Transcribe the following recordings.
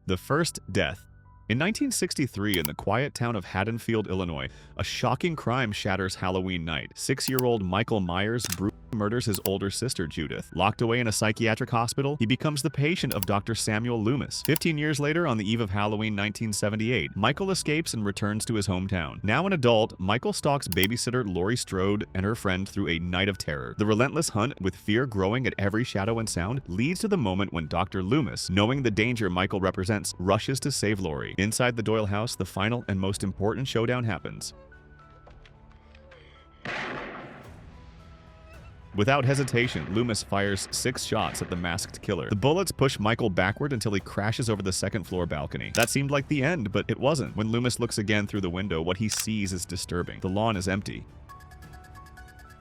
The first death. In 1963, in the quiet town of Haddonfield, Illinois, a shocking crime shatters Halloween night. 6-year-old Michael Myers brutally murders his older sister, Judith. Locked away in a psychiatric hospital, he becomes the patient of Dr. Samuel Loomis. 15 years later, on the eve of Halloween 1978, Michael escapes and returns to his hometown. Now an adult, Michael stalks babysitter Laurie Strode and her friend through a night of terror. The relentless hunt, with fear growing at every shadow and sound, leads to the moment when Dr. Loomis, knowing the danger Michael represents, rushes to save Laurie. Inside the Doyle house, the final and most important showdown happens. Without hesitation, Loomis fires 6 shots at the masked killer. The bullets push Michael backward until he crashes over the second-floor balcony. That seemed like the end, but it wasn't. When Loomis looks again through the window, what he sees is disturbing. The lawn is empty.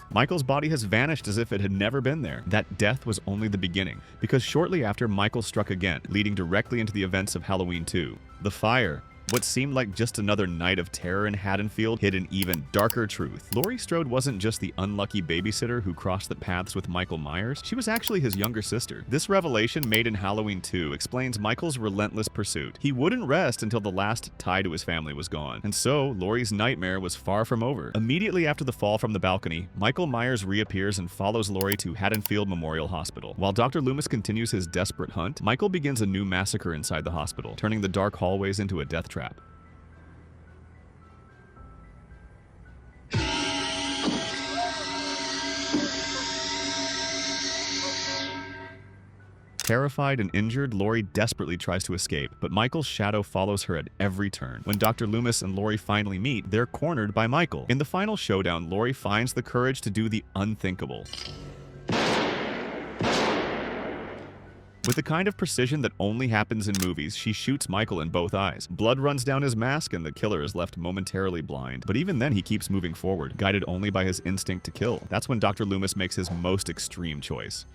Michael's body has vanished as if it had never been there. That death was only the beginning, because shortly after, Michael struck again, leading directly into the events of Halloween 2. The fire. What seemed like just another night of terror in Haddonfield hid an even darker truth. Laurie Strode wasn't just the unlucky babysitter who crossed the paths with Michael Myers. She was actually his younger sister. This revelation, made in Halloween 2, explains Michael's relentless pursuit. He wouldn't rest until the last tie to his family was gone. And so, Laurie's nightmare was far from over. Immediately after the fall from the balcony, Michael Myers reappears and follows Laurie to Haddonfield Memorial Hospital. While Dr. Loomis continues his desperate hunt, Michael begins a new massacre inside the hospital, turning the dark hallways into a death trap. Terrified and injured, Laurie desperately tries to escape, but Michael's shadow follows her at every turn. When Dr. Loomis and Laurie finally meet, they're cornered by Michael. In the final showdown, Laurie finds the courage to do the unthinkable. With the kind of precision that only happens in movies, she shoots Michael in both eyes. Blood runs down his mask and the killer is left momentarily blind. But even then, he keeps moving forward, guided only by his instinct to kill. That's when Dr. Loomis makes his most extreme choice.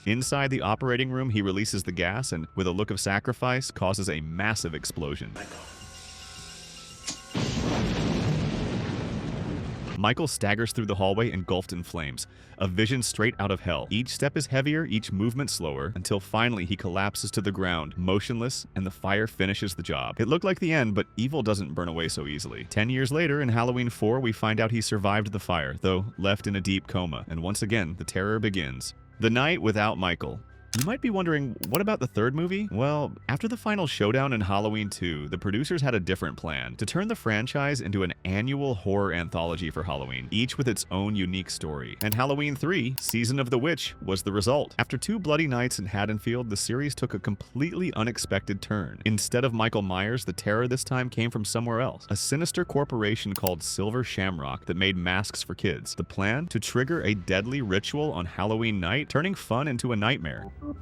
Inside the operating room, he releases the gas and, with a look of sacrifice, causes a massive explosion. Michael staggers through the hallway engulfed in flames, a vision straight out of hell. Each step is heavier, each movement slower, until finally he collapses to the ground, motionless, and the fire finishes the job. It looked like the end, but evil doesn't burn away so easily. 10 years later, in Halloween 4, we find out he survived the fire, though left in a deep coma, and once again, the terror begins. The night without Michael. You might be wondering, what about the third movie? Well, after the final showdown in Halloween 2, the producers had a different plan: to turn the franchise into an annual horror anthology for Halloween, each with its own unique story. And Halloween 3, Season of the Witch, was the result. After 2 bloody nights in Haddonfield, the series took a completely unexpected turn. Instead of Michael Myers, the terror this time came from somewhere else. A sinister corporation called Silver Shamrock that made masks for kids. The plan? To trigger a deadly ritual on Halloween night, turning fun into a nightmare. 2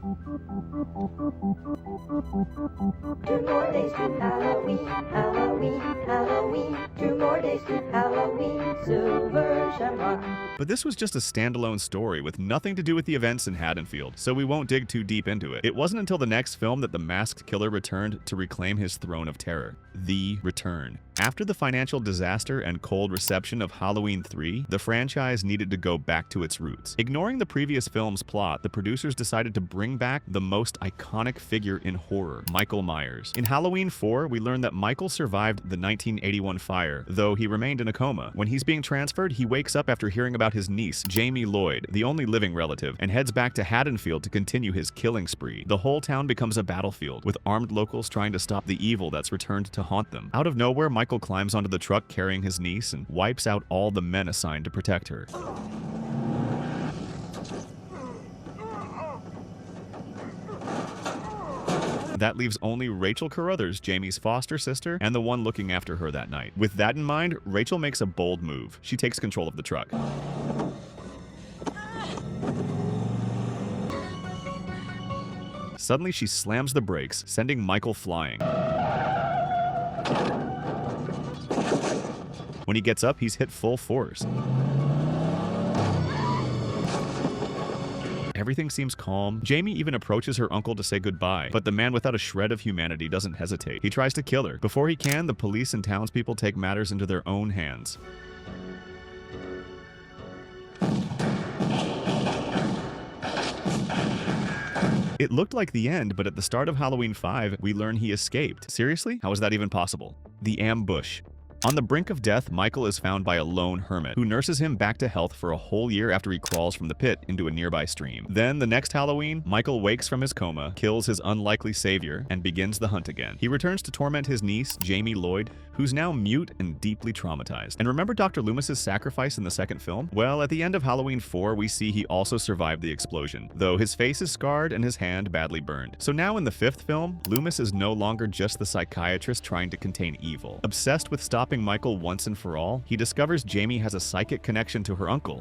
more days to Halloween, Halloween, Halloween. 2 more days to Halloween, Silver Shamrock. But this was just a standalone story with nothing to do with the events in Haddonfield, so we won't dig too deep into it. It wasn't until the next film that the masked killer returned to reclaim his throne of terror. The Return. After the financial disaster and cold reception of Halloween 3, the franchise needed to go back to its roots. Ignoring the previous film's plot, the producers decided to bring back the most iconic figure in horror, Michael Myers. In Halloween 4, we learn that Michael survived the 1981 fire, though he remained in a coma. When he's being transferred, he wakes up after hearing about his niece, Jamie Lloyd, the only living relative, and heads back to Haddonfield to continue his killing spree. The whole town becomes a battlefield, with armed locals trying to stop the evil that's returned to haunt them. Out of nowhere, Michael climbs onto the truck carrying his niece and wipes out all the men assigned to protect her. That leaves only Rachel Carruthers, Jamie's foster sister, and the one looking after her that night. With that in mind, Rachel makes a bold move. She takes control of the truck. Suddenly, she slams the brakes, sending Michael flying. When he gets up, he's hit full force. Everything seems calm. Jamie even approaches her uncle to say goodbye, but the man without a shred of humanity doesn't hesitate. He tries to kill her. Before he can, the police and townspeople take matters into their own hands. It looked like the end, but at the start of Halloween 5, we learn he escaped. Seriously? How is that even possible? The ambush. On the brink of death, Michael is found by a lone hermit, who nurses him back to health for a whole year after he crawls from the pit into a nearby stream. Then, the next Halloween, Michael wakes from his coma, kills his unlikely savior, and begins the hunt again. He returns to torment his niece, Jamie Lloyd, who's now mute and deeply traumatized. And remember Dr. Loomis's sacrifice in the second film? Well, at the end of Halloween 4, we see he also survived the explosion, though his face is scarred and his hand badly burned. So now in the fifth film, Loomis is no longer just the psychiatrist trying to contain evil. Obsessed with stopping Michael once and for all, he discovers Jamie has a psychic connection to her uncle,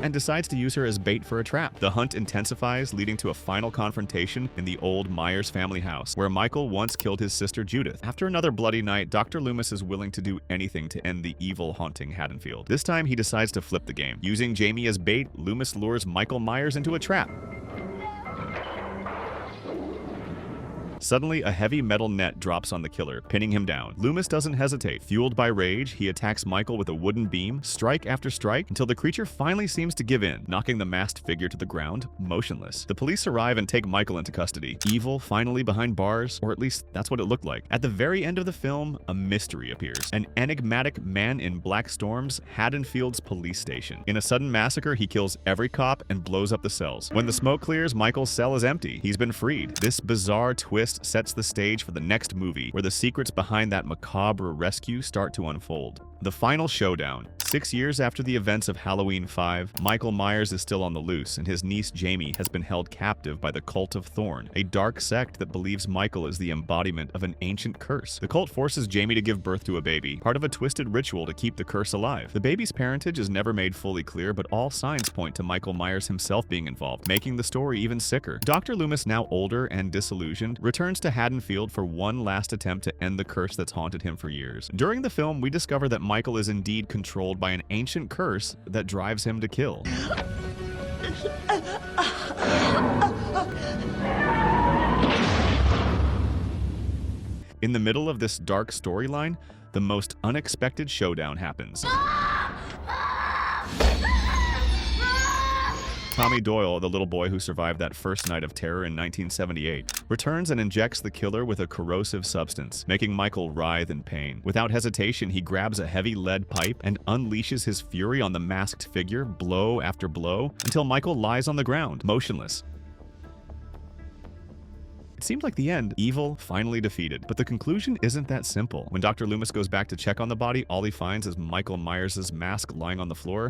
and decides to use her as bait for a trap. The hunt intensifies, leading to a final confrontation in the old Myers family house, where Michael once killed his sister Judith. After another bloody night, Dr. Loomis is willing to do anything to end the evil haunting Haddonfield. This time, he decides to flip the game. Using Jamie as bait, Loomis lures Michael Myers into a trap. Suddenly, a heavy metal net drops on the killer, pinning him down. Loomis doesn't hesitate. Fueled by rage, he attacks Michael with a wooden beam, strike after strike, until the creature finally seems to give in, knocking the masked figure to the ground, motionless. The police arrive and take Michael into custody. Evil finally behind bars, or at least that's what it looked like. At the very end of the film, a mystery appears. An enigmatic man in black storms Haddonfield's police station. In a sudden massacre, he kills every cop and blows up the cells. When the smoke clears, Michael's cell is empty. He's been freed. This bizarre twist sets the stage for the next movie, where the secrets behind that macabre rescue start to unfold. The final showdown. 6 years after the events of Halloween 5, Michael Myers is still on the loose, and his niece Jamie has been held captive by the cult of Thorn, a dark sect that believes Michael is the embodiment of an ancient curse. The cult forces Jamie to give birth to a baby, part of a twisted ritual to keep the curse alive. The baby's parentage is never made fully clear, but all signs point to Michael Myers himself being involved, making the story even sicker. Dr. Loomis, now older and disillusioned, returns to Haddonfield for one last attempt to end the curse that's haunted him for years. During the film, we discover that Michael is indeed controlled by an ancient curse that drives him to kill. In the middle of this dark storyline, the most unexpected showdown happens. Tommy Doyle, the little boy who survived that first night of terror in 1978, returns and injects the killer with a corrosive substance, making Michael writhe in pain. Without hesitation, he grabs a heavy lead pipe and unleashes his fury on the masked figure, blow after blow, until Michael lies on the ground, motionless. It seemed like the end, evil finally defeated, but the conclusion isn't that simple. When Dr. Loomis goes back to check on the body, all he finds is Michael Myers' mask lying on the floor.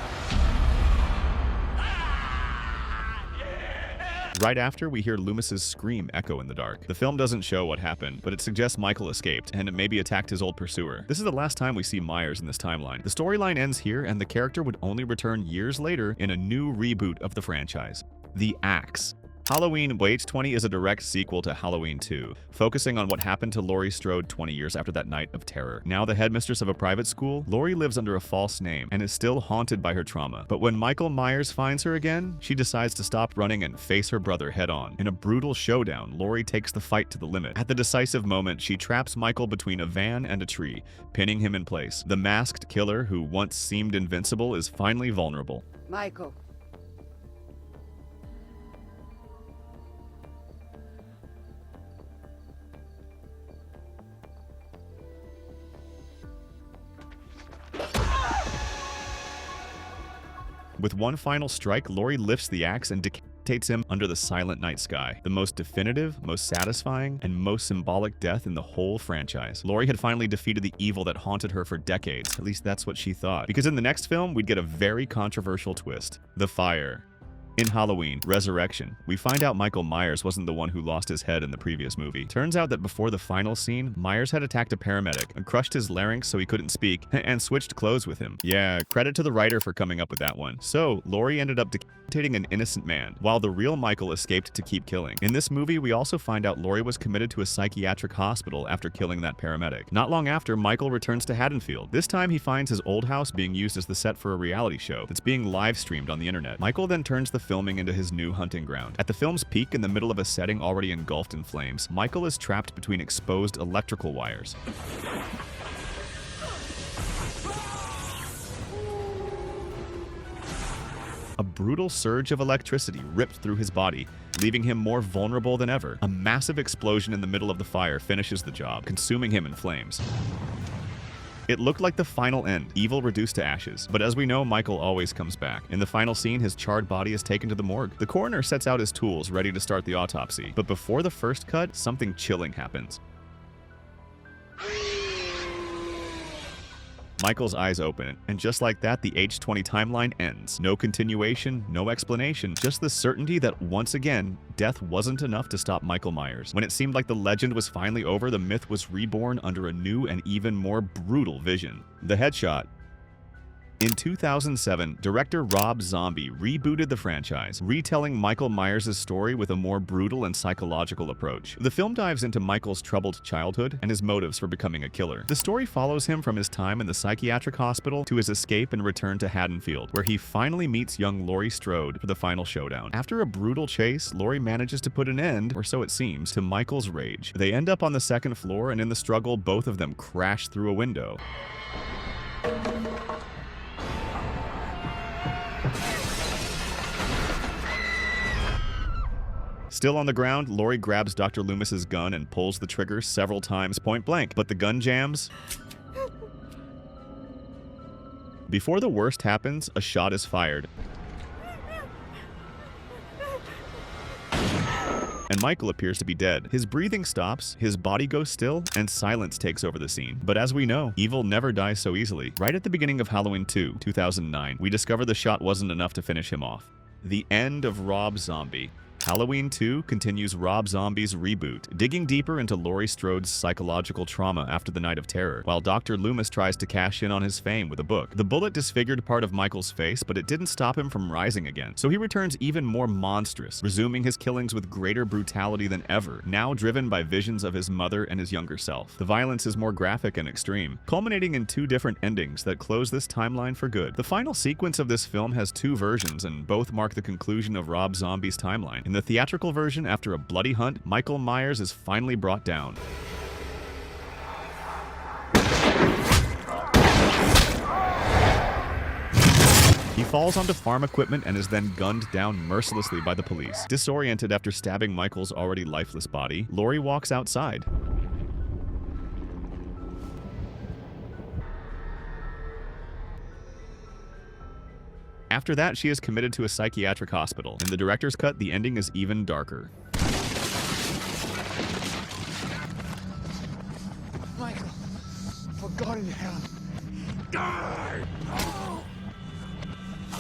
Right after, we hear Loomis's scream echo in the dark. The film doesn't show what happened, but it suggests Michael escaped and maybe attacked his old pursuer. This is the last time we see Myers in this timeline. The storyline ends here, and the character would only return years later in a new reboot of the franchise. The Axe. Halloween H20 is a direct sequel to Halloween 2, focusing on what happened to Laurie Strode 20 years after that night of terror. Now the headmistress of a private school, Laurie lives under a false name and is still haunted by her trauma. But when Michael Myers finds her again, she decides to stop running and face her brother head-on. In a brutal showdown, Laurie takes the fight to the limit. At the decisive moment, she traps Michael between a van and a tree, pinning him in place. The masked killer, who once seemed invincible, is finally vulnerable. Michael. With one final strike, Laurie lifts the axe and decapitates him under the silent night sky. The most definitive, most satisfying, and most symbolic death in the whole franchise. Laurie had finally defeated the evil that haunted her for decades. At least that's what she thought. Because in the next film, we'd get a very controversial twist. The Fire. In Halloween, Resurrection, we find out Michael Myers wasn't the one who lost his head in the previous movie. Turns out that before the final scene, Myers had attacked a paramedic and crushed his larynx so he couldn't speak, and switched clothes with him. Yeah, credit to the writer for coming up with that one. So, Laurie ended up decapitating an innocent man, while the real Michael escaped to keep killing. In this movie, we also find out Laurie was committed to a psychiatric hospital after killing that paramedic. Not long after, Michael returns to Haddonfield. This time, he finds his old house being used as the set for a reality show that's being live streamed on the internet. Michael then turns the filming into his new hunting ground. At the film's peak, in the middle of a setting already engulfed in flames, Michael is trapped between exposed electrical wires. brutal surge of electricity ripped through his body, leaving him more vulnerable than ever. A massive explosion in the middle of the fire finishes the job, consuming him in flames. It looked like the final end, evil reduced to ashes. But as we know, Michael always comes back. In the final scene, his charred body is taken to the morgue. The coroner sets out his tools, ready to start the autopsy. But before the first cut, something chilling happens. Michael's eyes open, and just like that, the H20 timeline ends. No continuation, no explanation, just the certainty that once again, death wasn't enough to stop Michael Myers. When it seemed like the legend was finally over, the myth was reborn under a new and even more brutal vision. The headshot. In 2007, director Rob Zombie rebooted the franchise, retelling Michael Myers' story with a more brutal and psychological approach. The film dives into Michael's troubled childhood and his motives for becoming a killer. The story follows him from his time in the psychiatric hospital to his escape and return to Haddonfield, where he finally meets young Laurie Strode for the final showdown. After a brutal chase, Laurie manages to put an end, or so it seems, to Michael's rage. They end up on the second floor, and in the struggle, both of them crash through a window. Still on the ground, Laurie grabs Dr. Loomis's gun and pulls the trigger several times point blank, but the gun jams. Before the worst happens, a shot is fired. And Michael appears to be dead. His breathing stops, his body goes still, and silence takes over the scene. But as we know, evil never dies so easily. Right at the beginning of Halloween 2, 2009, we discover the shot wasn't enough to finish him off. The end of Rob Zombie. Halloween 2 continues Rob Zombie's reboot, digging deeper into Laurie Strode's psychological trauma after the Night of Terror, while Dr. Loomis tries to cash in on his fame with a book. The bullet disfigured part of Michael's face, but it didn't stop him from rising again, so he returns even more monstrous, resuming his killings with greater brutality than ever, now driven by visions of his mother and his younger self. The violence is more graphic and extreme, culminating in two different endings that close this timeline for good. The final sequence of this film has two versions, and both mark the conclusion of Rob Zombie's timeline. In the theatrical version, after a bloody hunt, Michael Myers is finally brought down. He falls onto farm equipment and is then gunned down mercilessly by the police. Disoriented after stabbing Michael's already lifeless body, Laurie walks outside. After that, she is committed to a psychiatric hospital. In the director's cut, the ending is even darker. Michael, for God in hell, die!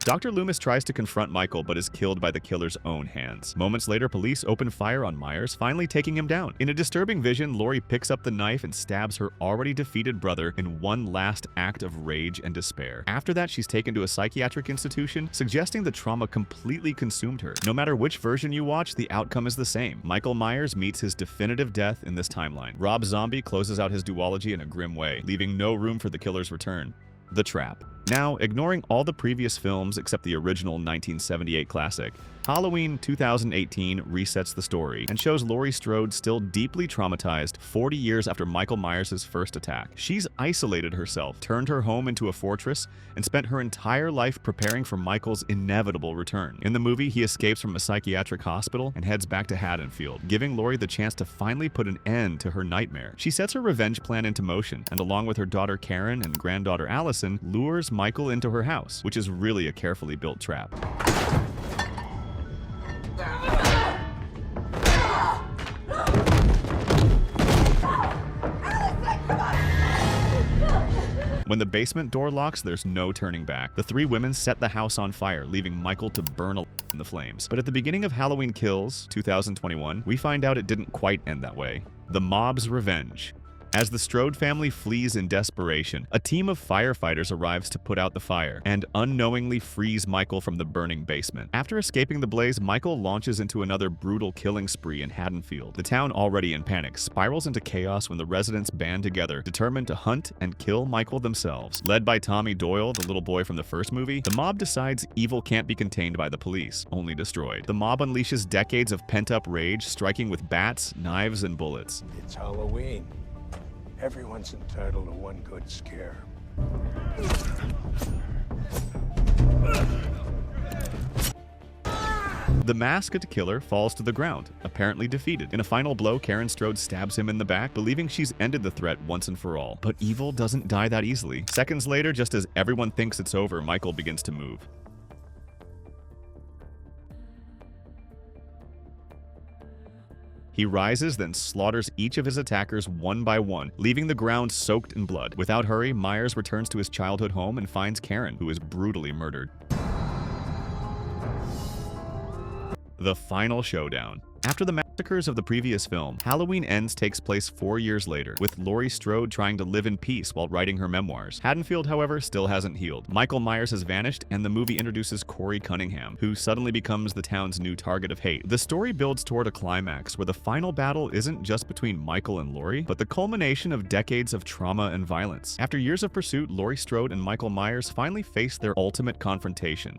Dr. Loomis tries to confront Michael but is killed by the killer's own hands. Moments later, police open fire on Myers, finally taking him down. In a disturbing vision, Laurie picks up the knife and stabs her already defeated brother in one last act of rage and despair. After that, she's taken to a psychiatric institution, suggesting the trauma completely consumed her. No matter which version you watch, the outcome is the same. Michael Myers meets his definitive death in this timeline. Rob Zombie closes out his duology in a grim way, leaving no room for the killer's return. The Trap. Now, ignoring all the previous films except the original 1978 classic, Halloween 2018 resets the story and shows Laurie Strode still deeply traumatized 40 years after Michael Myers' first attack. She's isolated herself, turned her home into a fortress, and spent her entire life preparing for Michael's inevitable return. In the movie, he escapes from a psychiatric hospital and heads back to Haddonfield, giving Laurie the chance to finally put an end to her nightmare. She sets her revenge plan into motion, and along with her daughter Karen and granddaughter Allison, lures Michael into her house, which is really a carefully built trap. When the basement door locks, there's no turning back. The three women set the house on fire, leaving Michael to burn in the flames. But at the beginning of Halloween Kills, 2021, we find out it didn't quite end that way. The mob's revenge. As the Strode family flees in desperation, a team of firefighters arrives to put out the fire and unknowingly frees Michael from the burning basement. After escaping the blaze, Michael launches into another brutal killing spree in Haddonfield. The town, already in panic, spirals into chaos when the residents band together, determined to hunt and kill Michael themselves. Led by Tommy Doyle, the little boy from the first movie, the mob decides evil can't be contained by the police, only destroyed. The mob unleashes decades of pent-up rage, striking with bats, knives, and bullets. It's Halloween. Everyone's entitled to one good scare. The masked killer falls to the ground, apparently defeated. In a final blow, Karen Strode stabs him in the back, believing she's ended the threat once and for all. But evil doesn't die that easily. Seconds later, just as everyone thinks it's over, Michael begins to move. He rises, then slaughters each of his attackers one by one, leaving the ground soaked in blood. Without hurry, Myers returns to his childhood home and finds Karen, who is brutally murdered. The final showdown. After the massacres of the previous film, Halloween Ends takes place 4 years later, with Laurie Strode trying to live in peace while writing her memoirs. Haddonfield, however, still hasn't healed. Michael Myers has vanished, and the movie introduces Corey Cunningham, who suddenly becomes the town's new target of hate. The story builds toward a climax where the final battle isn't just between Michael and Laurie, but the culmination of decades of trauma and violence. After years of pursuit, Laurie Strode and Michael Myers finally face their ultimate confrontation.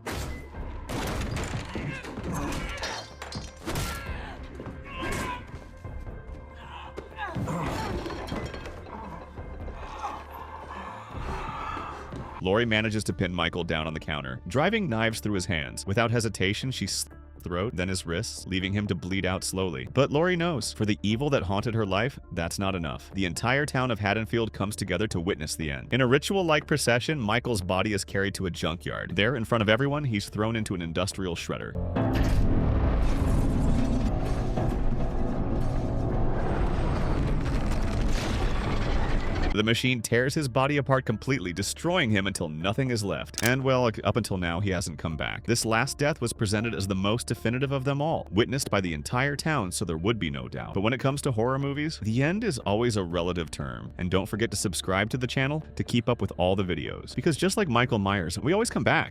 Laurie manages to pin Michael down on the counter, driving knives through his hands. Without hesitation, she slits his throat, then his wrists, leaving him to bleed out slowly. But Laurie knows, for the evil that haunted her life, that's not enough. The entire town of Haddonfield comes together to witness the end. In a ritual-like procession, Michael's body is carried to a junkyard. There, in front of everyone, he's thrown into an industrial shredder. The machine tears his body apart completely, destroying him until nothing is left. And well, up until now, he hasn't come back. This last death was presented as the most definitive of them all, witnessed by the entire town, so there would be no doubt. But when it comes to horror movies, the end is always a relative term. And don't forget to subscribe to the channel to keep up with all the videos. Because just like Michael Myers, we always come back.